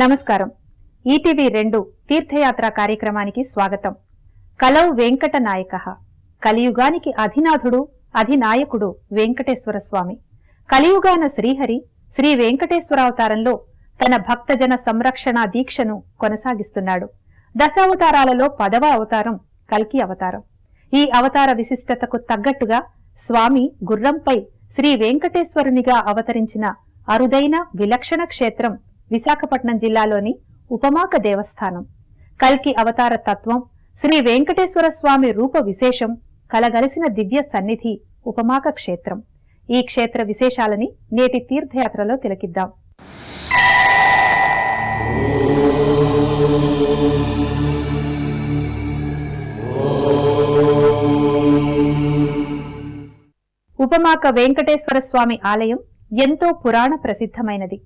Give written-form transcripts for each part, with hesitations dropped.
నమస్కారం. ఈటీవీ 2 తీర్థయాత్ర కార్యక్రమానికి స్వాగతం. కలౌ వెంకట నాయకః. కలియుగానికి అధినాథుడు అధినాయకుడు వెంకటేశ్వర స్వామి. కలియుగాన శ్రీహరి శ్రీ వెంకటేశ్వరావతారంలో తన భక్తజన సంరక్షణ దీక్షను కొనసాగిస్తున్నాడు. దశావతారాలలో 10వ అవతారం కల్కి అవతారం. ఈ అవతార విశిష్టతకు తగ్గట్టుగా స్వామి గుర్రంపై శ్రీ వెంకటేశ్వరునిగా అవతరించిన అరుదైన విలక్షణ క్షేత్రం విశాఖపట్నం జిల్లాలోని ఉపమాక దేవస్థానం. కల్కి అవతార తత్వం, శ్రీ వెంకటేశ్వర స్వామి రూప విశేషం కలగలిసిన దివ్య సన్నిధి ఉపమాక క్షేత్రం. ఈ క్షేత్ర విశేషాలని నేటి తీర్థయాత్రలో తిలకిద్దాం. ఉపమాక వెంకటేశ్వర స్వామి ఆలయం ఎంతో పురాణ ప్రసిద్ధమైనది.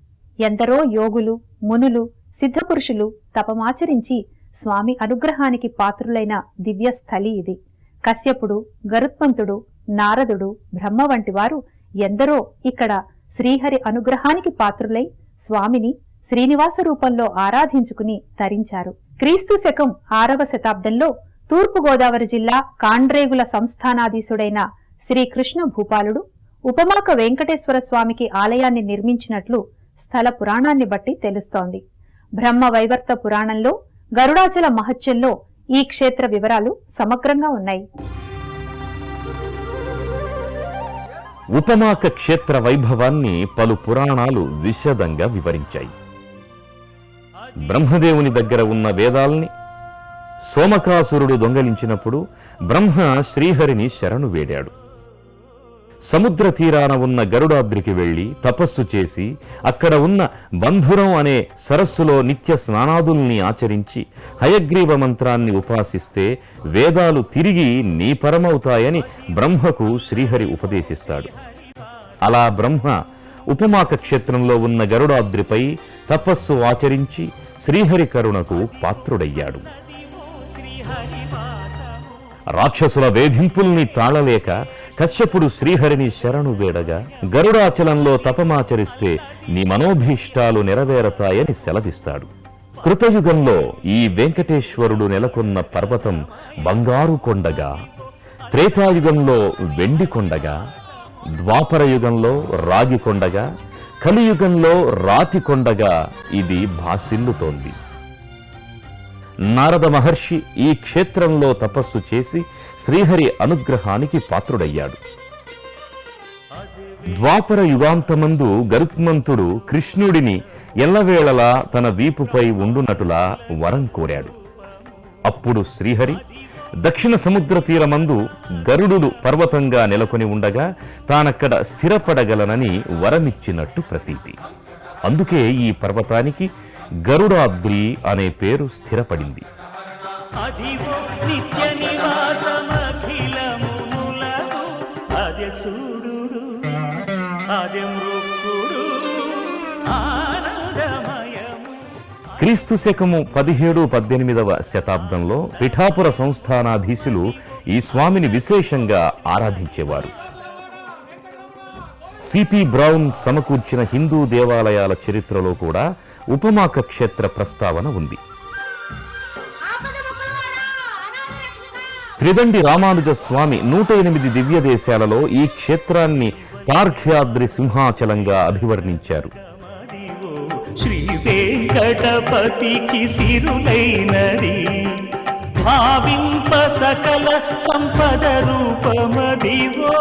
ఎందరో యోగులు, మునులు, సిద్ధపురుషులు తపమాచరించి స్వామి అనుగ్రహానికి పాత్రులైన దివ్యస్థలి ఇది. కశ్యపుడు, గరుత్మంతుడు, నారదుడు, బ్రహ్మ వంటి వారు ఎందరో ఇక్కడ శ్రీహరి అనుగ్రహానికి పాత్రులై స్వామిని శ్రీనివాస రూపంలో ఆరాధించుకుని తరించారు. క్రీస్తు శకం 6వ శతాబ్దంలో తూర్పుగోదావరి జిల్లా కాండ్రేగుల సంస్థానాధీశుడైన శ్రీకృష్ణ భూపాలుడు ఉపమాక వెంకటేశ్వర స్వామికి ఆలయాన్ని నిర్మించినట్లు స్థల పురాణాన్ని బట్టి తెలుస్తోంది. బ్రహ్మ వైవర్త పురాణంలో గరుడాచల మహత్యంలో ఈ క్షేత్ర వివరాలు సమగ్రంగా ఉన్నాయి. ఉపమాక క్షేత్ర వైభవాన్ని పలు పురాణాలు విశదంగా వివరించాయి. బ్రహ్మదేవుని దగ్గర ఉన్న వేదాల్ని సోమకాసురుడు దొంగలించినప్పుడు బ్రహ్మ శ్రీహరిని శరణు వేడాడు. సముద్ర తీరాన ఉన్న గరుడాద్రికి వెళ్లి తపస్సు చేసి అక్కడ ఉన్న బంధురం అనే సరస్సులో నిత్య స్నానాదుల్ని ఆచరించి హయగ్రీవ మంత్రాన్ని ఉపాసిస్తే వేదాలు తిరిగి నీ పరమవుతాయని బ్రహ్మకు శ్రీహరి ఉపదేశిస్తాడు. అలా బ్రహ్మ ఉపమాక క్షేత్రంలో ఉన్న గరుడాద్రిపై తపస్సు ఆచరించి శ్రీహరి కరుణకు పాత్రుడయ్యాడు. రాక్షసుల వేధింపుల్ని తాళలేక కశ్యపుడు శ్రీహరిని శరణు వేడగా గరుడాచలంలో తపమాచరిస్తే నీ మనోభీష్టాలు నెరవేరతాయని సెలవిస్తాడు. కృతయుగంలో ఈ వెంకటేశ్వరుడు నెలకొన్న పర్వతం బంగారు కొండగా, త్రేతాయుగంలో వెండి కొండగా, ద్వాపర యుగంలో రాగి కొండగా, కలియుగంలో రాతి కొండగా ఇది భాసిల్లుతోంది. నారద మహర్షి ఈ క్షేత్రంలో తపస్సు చేసి శ్రీహరి అనుగ్రహానికి పాత్రుడయ్యాడు. ద్వాపర యుగాంతమందు గరుత్మంతుడు కృష్ణుడిని ఎల్లవేళలా తన వీపుపై ఉండునటులా వరం కోరాడు. అప్పుడు శ్రీహరి దక్షిణ సముద్ర తీరమందు గరుడు పర్వతంగా నెలకొని ఉండగా తానక్కడ స్థిరపడగలనని వరమిచ్చినట్టు ప్రతీతి. అందుకే ఈ పర్వతానికి గరుడాద్రి అనే పేరు స్థిరపడింది. క్రీస్తు శకము 17-18వ శతాబ్దంలో పిఠాపుర సంస్థానాధీశులు ఈ స్వామిని విశేషంగా ఆరాధించేవారు. సిపి బ్రౌన్ సమకూర్చిన హిందూ దేవాలయాల చరిత్రలో కూడా ఉపమాక క్షేత్ర ప్రస్తావన ఉంది. త్రిదండి రామానుజ స్వామి 108 దివ్య దేశాలలో ఈ క్షేత్రాన్ని తార్క్ష్యాద్రి సింహాచలంగా అభివర్ణించారు. శ్రీ వెంకటపతికి సిరులైనది భావింప సకల సంపద రూపమదివో.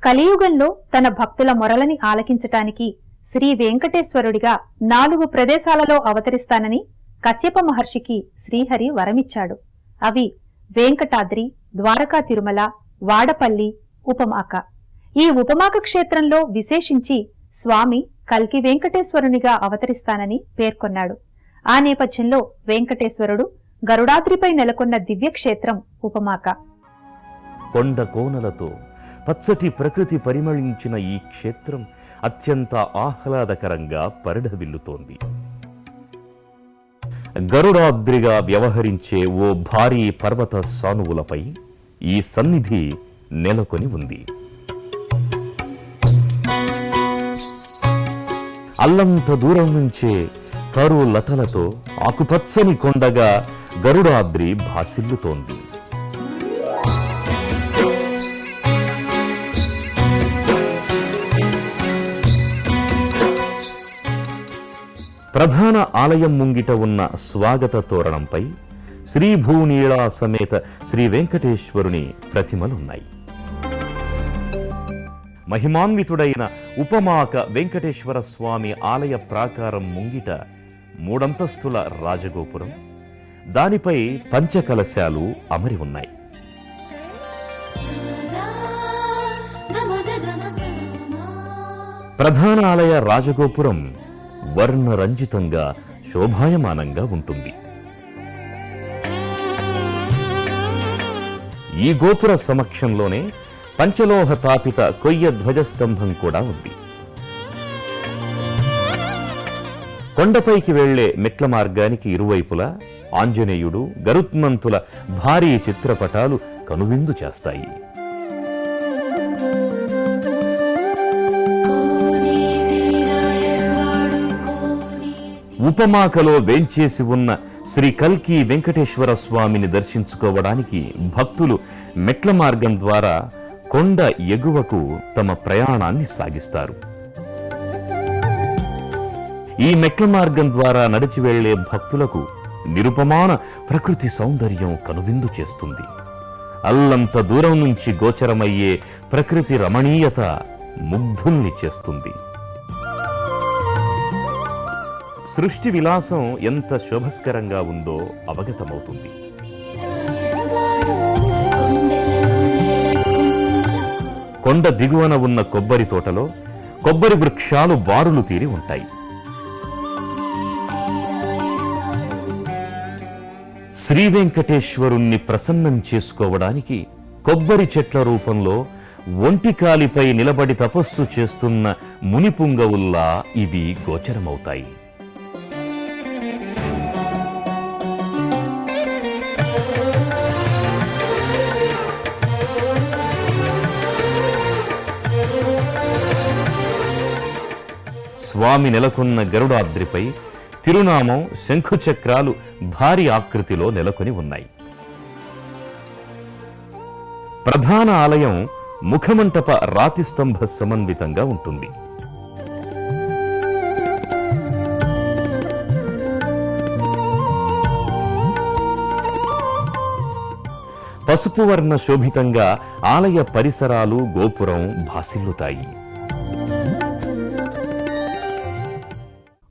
కలియుగంలో తన భక్తుల మొరలని ఆలకించటానికి శ్రీ వెంకటేశ్వరుడిగా 4 ప్రదేశాలలో అవతరిస్తానని కశ్యప మహర్షికి శ్రీహరి వరమిచ్చాడు. అవి వెంకటాద్రి, ద్వారకా తిరుమల, వాడపల్లి, ఉపమాక. ఈ ఉపమాక క్షేత్రంలో విశేషించి స్వామి కల్కి వెంకటేశ్వరునిగా అవతరిస్తానని పేర్కొన్నాడు. ఆ నేపథ్యంలో వెంకటేశ్వరుడు గరుడాద్రిపై నెలకొన్న దివ్యక్షేత్రం ఉపమాక. కొండ కోనలతో పచ్చటి ప్రకృతి పరిమళించిన ఈ క్షేత్రం అత్యంత ఆహ్లాదకరంగా పరిఢవిల్లుతోంది. గరుడాద్రిగా వ్యవహరించే ఓ భారీ పర్వత సానువులపై ఈ సన్నిధి నెలకొని ఉంది. అల్లంత దూరం నుంచే తరు లతలతో ఆకుపచ్చని కొండగా గరుడాద్రి భాసిల్లుతోంది. ప్రధాన ఆలయం ముంగిట ఉన్న స్వాగత తోరణంపై శ్రీ భూనీళా సమేత శ్రీ వెంకటేశ్వరుని ప్రతిమలున్నాయి. మహిమాన్వితుడైన ఉపమాక వెంకటేశ్వర స్వామి ఆలయ ప్రాకారం ముంగిట 3 అంతస్తుల రాజగోపురం, దానిపై పంచకలశాలు అమరి ఉన్నాయి. ప్రధాన ఆలయ రాజగోపురం వర్ణరంజితంగా శోభాయమానంగా ఉంటుంది. ఈ గోపుర సమక్షంలోనే పంచలోహ తాపిత కొయ్య ధ్వజస్తంభం కూడా ఉంది. కొండపైకి వెళ్లే మెట్ల మార్గానికి ఇరువైపులా ఆంజనేయుడు, గరుత్మంతుల భారీ చిత్రపటాలు కనువిందు చేస్తాయి. ఉపమాకలో వేంచేసి ఉన్న శ్రీ కల్కి వెంకటేశ్వర స్వామిని దర్శించుకోవడానికి భక్తులు మెట్ల మార్గం ద్వారా కొండ ఎగువకు తమ ప్రయాణాన్ని సాగిస్తారు. ఈ మెట్ల మార్గం ద్వారా నడిచి వెళ్లే భక్తులకు నిరుపమాన ప్రకృతి సౌందర్యం కనువిందు చేస్తుంది. అల్లంత దూరం నుంచి గోచరమయ్యే ప్రకృతి రమణీయత ముగ్ధుల్ని చేస్తుంది. సృష్టి విలాసం ఎంత శోభస్కరంగా ఉందో అవగతమవుతుంది. కొండ దిగువన ఉన్న కొబ్బరి తోటలో కొబ్బరి వృక్షాలు బారులు తీరి ఉంటాయి. శ్రీ వెంకటేశ్వరుణ్ణి ప్రసన్నం చేసుకోవడానికి కొబ్బరి చెట్ల రూపంలో ఒంటికాలిపై నిలబడి తపస్సు చేస్తున్న మునిపుంగవుల్లా ఇవి గోచరమవుతాయి. స్వామి నెలకొన్న గరుడాద్రిపై తిరునామం, శంఖుచక్రాలు భారీ ఆకృతిలో నెలకొని ఉన్నాయి. ప్రధాన ఆలయం ముఖమంటప రాతి స్తంభ సమన్వితంగా ఉంటుంది. పసుపు వర్ణ శోభితంగా ఆలయ పరిసరాలు, గోపురం భాసిల్లుతాయి.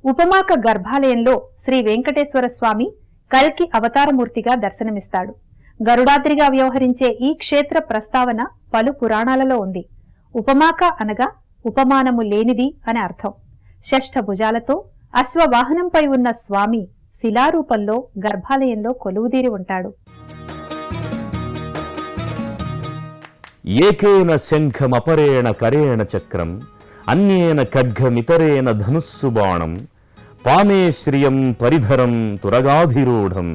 ఉపమాక గర్భాలయంలో శ్రీ వెంకటేశ్వర స్వామి కల్కి అవతారమూర్తిగా దర్శనమిస్తాడు. గరుడాద్రిగా వ్యవహరించే ఈ క్షేత్ర ప్రస్తావన పలు పురాణాలలో ఉంది. ఉపమాక అనగా ఉపమానము లేనిది అని అర్థం. షష్ఠ భుజాలతో అశ్వవాహనంపై ఉన్న స్వామి శిలారూపంలో గర్భాలయంలో కొలువుదీరి ఉంటాడు. ఏకేన శంఖమపరేణ కరేణ చక్రం అన్యేన ఖడ్గమితరేణ ధనుస్సు బాణం పామే శ్రియం పరిధరం తురగాధిరూఢం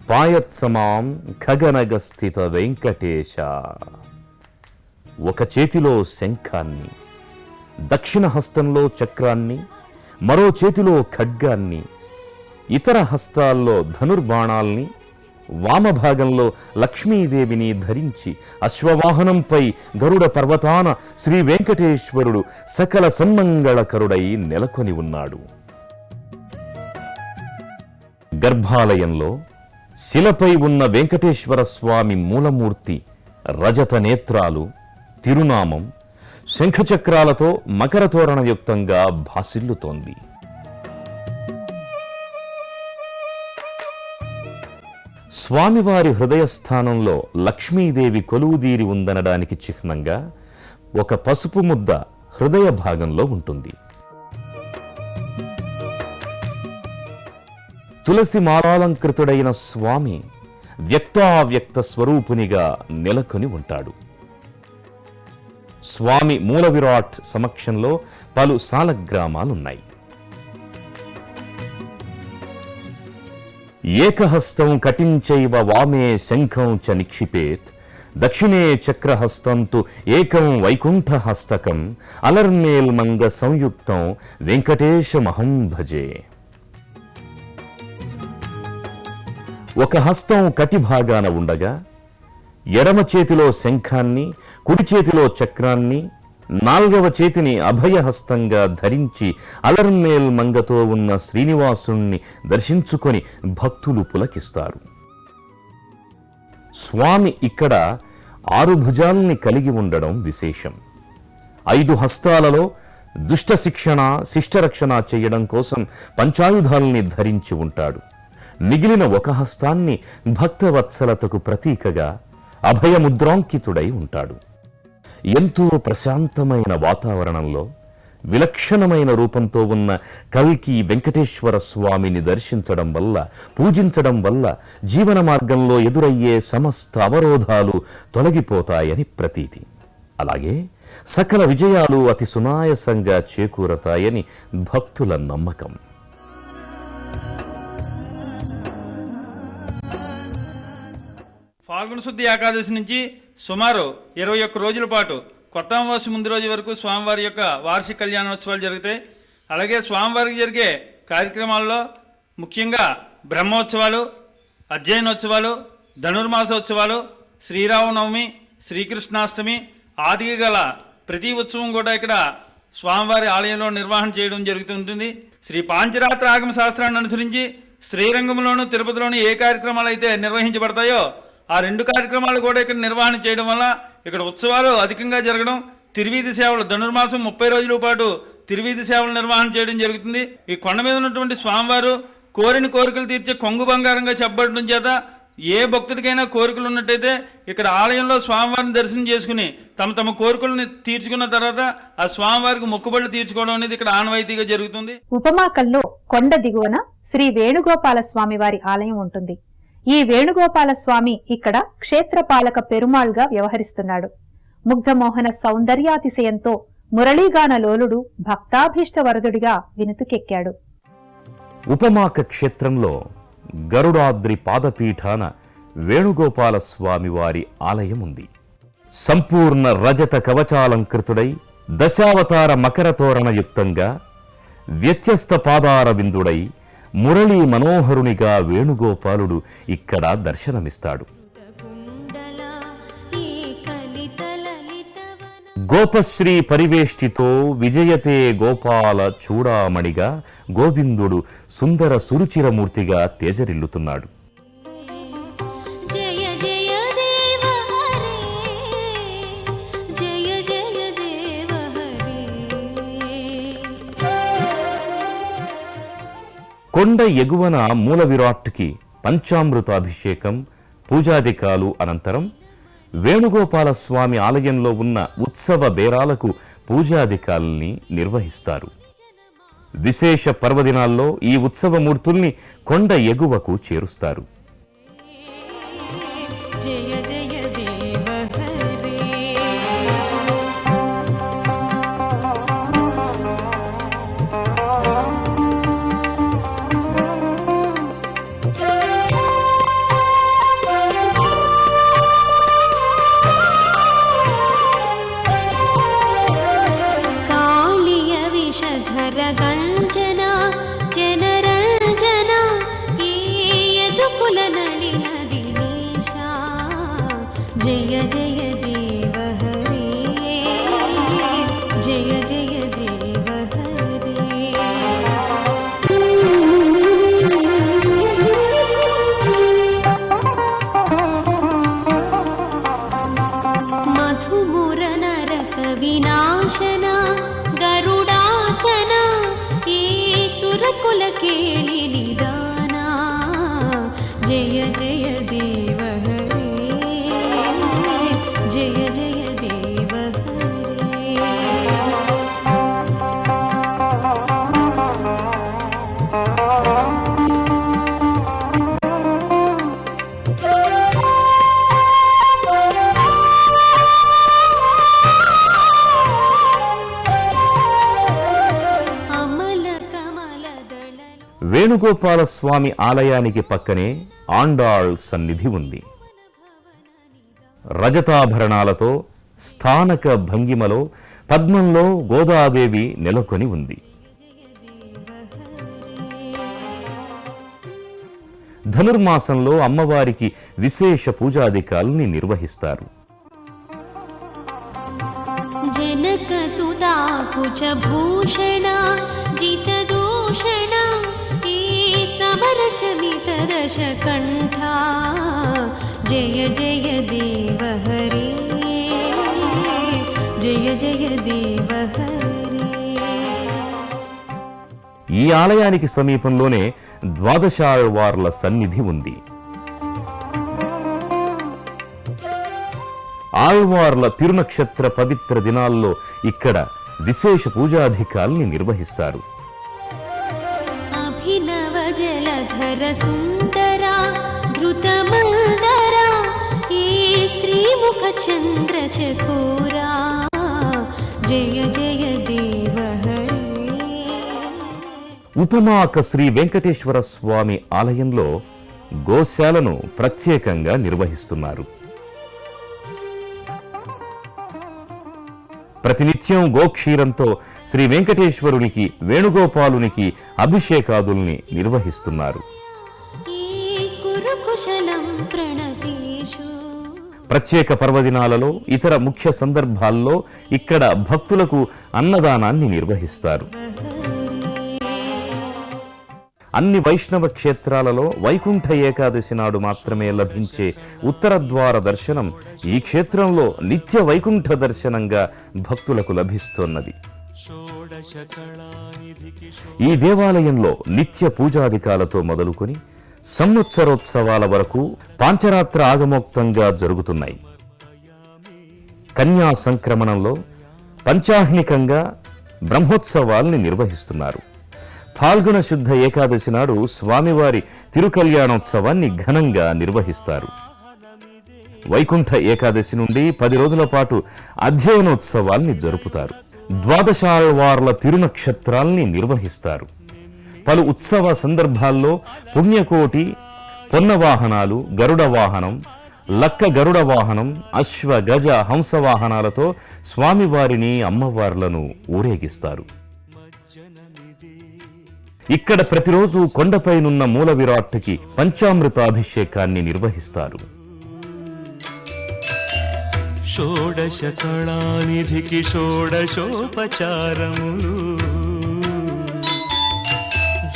పాయత్సమాం ఖగనగస్థిత వెంకటేశ. ఒక చేతిలో శంఖాన్ని, దక్షిణ హస్తంలో చక్రాన్ని, మరో చేతిలో ఖడ్గాన్ని, ఇతర హస్తాల్లో ధనుర్బాణాల్ని, వామభాగంలో లక్ష్మీదేవిని ధరించి అశ్వవాహనంపై గరుడ పర్వతాన శ్రీ వెంకటేశ్వరుడు సకల సన్మంగళకరుడై నెలకొని ఉన్నాడు. గర్భాలయంలో శిలపై ఉన్న వెంకటేశ్వర స్వామి మూలమూర్తి రజత నేత్రాలు, తిరునామం, శంఖచక్రాలతో మకరతోరణయుక్తంగా భాసిల్లుతోంది. స్వామివారి హృదయస్థానంలో లక్ష్మీదేవి కొలువుదీరి ఉందనడానికి చిహ్నంగా ఒక పసుపు ముద్ద హృదయ భాగంలో ఉంటుంది. తులసి మాలాలంకృతుడైన స్వామి వ్యక్తావ్యక్త స్వరూపునిగా నెలకొని ఉంటాడు. స్వామి మూల విరాట్ సమక్షంలో పలు సాలగ్రామాలున్నాయి. ఏకహస్తం కటించైవ వామే శంఖం చ నిక్షిపేత్ దక్షిణే చక్రహస్తంతు ఏకం వైకుంఠహస్తకం అలర్మేల్మంగ సంయుక్తం వెంకటేశమహం భజే. ఒక హస్తం కటి భాగాన ఉండగా ఎడమ చేతిలో శంఖాన్ని, కుడి చేతిలో చక్రాన్ని, 4వ చేతిని అభయహస్తంగా ధరించి అలర్మేల్ మంగతో ఉన్న శ్రీనివాసుణ్ణి దర్శించుకొని భక్తులు పులకిస్తారు. స్వామి ఇక్కడ 6 భుజాల్ని కలిగి ఉండడం విశేషం. 5 హస్తాలలో దుష్ట శిక్షణ, శిష్టరక్షణ చేయడం కోసం పంచాయుధాల్ని ధరించి ఉంటాడు. మిగిలిన ఒక హస్తాన్ని భక్తవత్సలతకు ప్రతీకగా అభయముద్రాంకితుడై ఉంటాడు. ఎంతో ప్రశాంతమైన వాతావరణంలో విలక్షణమైన రూపంతో ఉన్న కల్కి వెంకటేశ్వర స్వామిని దర్శించడం వల్ల, పూజించడం వల్ల జీవన మార్గంలో ఎదురయ్యే సమస్త అవరోధాలు తొలగిపోతాయని ప్రతీతి. అలాగే సకల విజయాలు అతి సునాయసంగా చేకూరతాయని భక్తుల నమ్మకం. ఫాల్గుణ శుద్ధి ఏకాదశి నుంచి సుమారు 21 రోజుల పాటు కొత్త అమావాస్య ముందు రోజు వరకు స్వామివారి యొక్క వార్షిక కళ్యాణోత్సవాలు జరుగుతాయి. అలాగే స్వామివారికి జరిగే కార్యక్రమాల్లో ముఖ్యంగా బ్రహ్మోత్సవాలు, అధ్యయనోత్సవాలు, ధనుర్మాసోత్సవాలు, శ్రీరామనవమి, శ్రీకృష్ణాష్టమి ఆదిగా గల ప్రతి ఉత్సవం కూడా ఇక్కడ స్వామివారి ఆలయంలో నిర్వహణ చేయడం జరుగుతుంటుంది. శ్రీ పాంచరాత్ర ఆగమ శాస్త్రాన్ని అనుసరించి శ్రీరంగంలోను, తిరుపతిలోను ఏ కార్యక్రమాలు అయితే నిర్వహించబడతాయో ఆ 2 కార్యక్రమాలు కూడా ఇక్కడ నిర్వహణ చేయడం వల్ల ఇక్కడ ఉత్సవాలు అధికంగా జరగడం, తిరువీధి సేవలు ధనుర్మాసం 30 రోజుల పాటు తిరువీధి సేవలు నిర్వహణ చేయడం జరుగుతుంది. ఈ కొండ మీద ఉన్నటువంటి స్వామివారు కోరిన కోరికలు తీర్చే కొంగు బంగారంగా చెప్పబడడం చేత ఏ భక్తుడికైనా కోరికలు ఉన్నట్టయితే ఇక్కడ ఆలయంలో స్వామివారిని దర్శనం చేసుకుని తమ కోరికలను తీర్చుకున్న తర్వాత ఆ స్వామివారికి మొక్కుబడులు తీర్చుకోవడం అనేది ఇక్కడ ఆనవాయితీగా జరుగుతుంది. ఉపమాకల్లో కొండ దిగువన శ్రీ వేణుగోపాల స్వామి వారి ఆలయం ఉంటుంది. ఈ వేణుగోపాల స్వామి ఇక్కడ క్షేత్రపాలక పెరుమాళ్గా వ్యవహరిస్తున్నాడు. ముగ్ధమోహన సౌందర్యాతిశయంతో మురళీగాన లోలుడు భక్తాభీష్ట వరదుడిగా వినుతుకెక్కాడు. ఉపమాక క్షేత్రంలో గరుడాద్రి పాదపీఠాన వేణుగోపాల స్వామి వారి ఆలయం ఉంది. సంపూర్ణ రజత కవచాలంకృతుడై దశావతార మకర తోరణయుక్తంగా వ్యత్యస్త పాదార బిందుడై మురళీ మనోహరునిగా వేణుగోపాలుడు ఇక్కడ దర్శనమిస్తాడు. గోపశ్రీ పరివేష్టితో విజయతే గోపాల చూడామణిగా గోవిందుడు సుందర సురుచిరమూర్తిగా తేజరిల్లుతున్నాడు. కొండ ఎగువన మూల విరాట్కి పంచామృతాభిషేకం, పూజాధికాలు అనంతరం వేణుగోపాల స్వామి ఆలయంలో ఉన్న ఉత్సవ బేరాలకు పూజాధికాల్ని నిర్వహిస్తారు. విశేష పర్వదినాల్లో ఈ ఉత్సవమూర్తుల్ని కొండ ఎగువకు చేరుస్తారు. వేణుగోపాల స్వామి ఆలయానికి పక్కనే ఆండాళ్ సన్నిధి ఉంది. రజతాభరణాలతో స్థానక భంగిమలో పద్మంలో గోదాదేవి నెలకొని ఉంది. ధనుర్మాసంలో అమ్మవారికి విశేష పూజాధికాల్ని నిర్వహిస్తారు. జనక సుతా కుచ భూషణ జిత దూషణ ఏ సమరశమిత దశ కంఠ జయ జయ దేవ హరే జయ జయ దేవ హరే. ఈ ఆలయానికి సమీపంలోనే ద్వాదశాళ్వార్ల సన్నిధి ఉంది. ఆళ్వార్ల తిరునక్షత్ర పవిత్ర దినాల్లో ఇక్కడ విశేష పూజాధికాల్ని నిర్వహిస్తారు. అభినవ జలధర సుందర ధృత మందర ఏ శ్రీముఖ చంద్ర చకోరా జయ జయ దేవ హరే. ఉపమాక శ్రీ వెంకటేశ్వర స్వామి ఆలయంలో గోశాలను ప్రత్యేకంగా నిర్వహిస్తున్నారు. ప్రతినిత్యం గోక్షీరంతో శ్రీ వెంకటేశ్వరునికి వేణుగోపాలునికి అభిషేకాదుల్ని నిర్వహిస్తున్నారు. ప్రత్యేక పర్వదినాలలో ఇతర ముఖ్య సందర్భాల్లో ఇక్కడ భక్తులకు అన్నదానాన్ని నిర్వహిస్తారు. అన్ని వైష్ణవ క్షేత్రాలలో వైకుంఠ ఏకాదశి నాడు మాత్రమే లభించే ఉత్తర ద్వార దర్శనం ఈ క్షేత్రంలో నిత్య వైకుంఠ దర్శనంగా భక్తులకు లభిస్తున్నది. ఈ దేవాలయంలో నిత్య పూజాధికాలతో మొదలుకొని సంవత్సరోత్సవాల వరకు పాంచరాత్ర ఆగమోక్తంగా జరుగుతున్నాయి. కన్యా సంక్రమణంలో పంచాహ్నికంగా బ్రహ్మోత్సవాల్ని నిర్వహిస్తున్నారు. ఫాల్గుణ శుద్ధ ఏకాదశి నాడు స్వామివారి తిరుకల్యాణోత్సవాన్ని ఘనంగా నిర్వహిస్తారు. వైకుంఠ ఏకాదశి నుండి 10 రోజుల పాటు అధ్యయనోత్సవాల్ని జరుపుతారు. ద్వాదశాళ్వార్ల తిరునక్షత్రాల్ని నిర్వహిస్తారు. పలు ఉత్సవ సందర్భాల్లో పుణ్యకోటి, పొన్నవాహనాలు, గరుడ వాహనం, లక్క గరుడ వాహనం, అశ్వ గజ హంస వాహనాలతో స్వామివారిని అమ్మవార్లను ఊరేగిస్తారు. ఇక్కడ ప్రతిరోజు కొండపైనున్న మూల విరాట్టుకి పంచామృతాభిషేకాన్ని నిర్వహిస్తారు. షోడశ కళానిధికి షోడశోపచారములు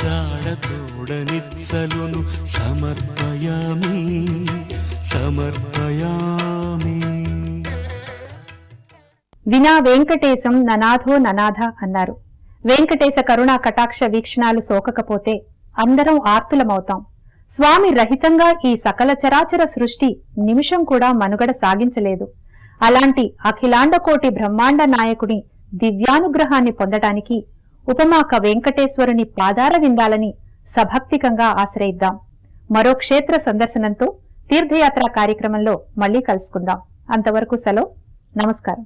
జాడతోడనిత్సలును సమర్పయామి సమర్పయామి. వినా వెంకటేశం ననాథో ననాథ అన్నారు. వెంకటేశ కరుణా కటాక్ష వీక్షణాలు సోకకపోతే అందరం ఆర్తులమవుతాం. స్వామి రహితంగా ఈ సకల చరాచర సృష్టి నిమిషం కూడా మనుగడ సాగించలేదు. అలాంటి అఖిలాండకోటి బ్రహ్మాండ నాయకుని దివ్యానుగ్రహాన్ని పొందటానికి ఉపమాక వెంకటేశ్వరుని పాదార విందాలని సభక్తికంగా ఆశ్రయిద్దాం. మరో క్షేత్ర సందర్శనంతో తీర్థయాత్ర కార్యక్రమంలో మళ్లీ కలుసుకుందాం. అంతవరకు సెలవు. నమస్కారం.